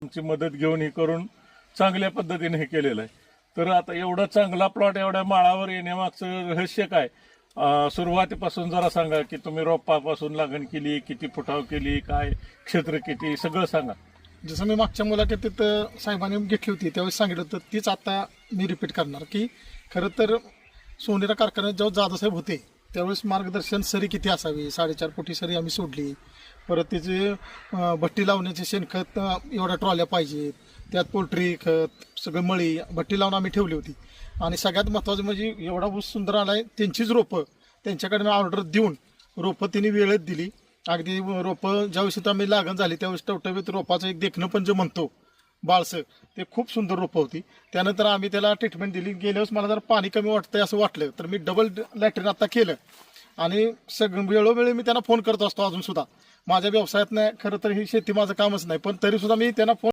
ची मदत घेऊन हे करून चांगल्या पद्धतीने हे केलेलं आहे. तर आता एवढा चांगला प्लॉट एवढ्या माळावर येण्यामागचं रहस्य काय? सुरुवातीपासून जरा सांगा की तुम्ही रोपापासून लागण केली, किती फुटाव केली, काय क्षेत्र किती, सगळं सांगा. जसं मी मागच्या मुलाखतीत साहेबांनी घेतली होती त्यावेळेस सांगितलं होतं तीच आता मी रिपीट करणार की खरं तर सोनेरा कारखान्यात जेव्हा जाधवसाहेब होते त्यावेळेस मार्गदर्शन सरी किती असावी, 4.5 फुटी सरी आम्ही सोडली. परत त्याचे भट्टी लावण्याचे शेणखत एवढ्या ट्रॉल्या पाहिजेत, त्यात पोल्ट्री खत सगळं मळी भट्टी लावून आम्ही ठेवली होती. आणि सगळ्यात महत्त्वाचं म्हणजे एवढा ऊस सुंदर आलाय, त्यांचीच रोपं त्यांच्याकडे ऑर्डर देऊन रोपं तिने वेळेत दिली. अगदी रोपं ज्यावेळेस आम्ही लागण झाली त्यावेळेस टवटवीत रोपाचं एक देखणं पण जे म्हणतो बाळसं ते खूप सुंदर रोपं होती. त्यानंतर आम्ही त्याला ट्रीटमेंट दिली. गेल्यावेळेस मला जर पाणी कमी वाटतंय असं वाटलं तर मी डबल लॅट्रिन आता केलं आणि सगळं वेळोवेळी मी त्यांना फोन करत असतो. अजून सुद्धा माझ्या व्यवसायात नाही, खरं तर ही शेती माझं कामच नाही, पण तरी सुद्धा मी त्यांना फोन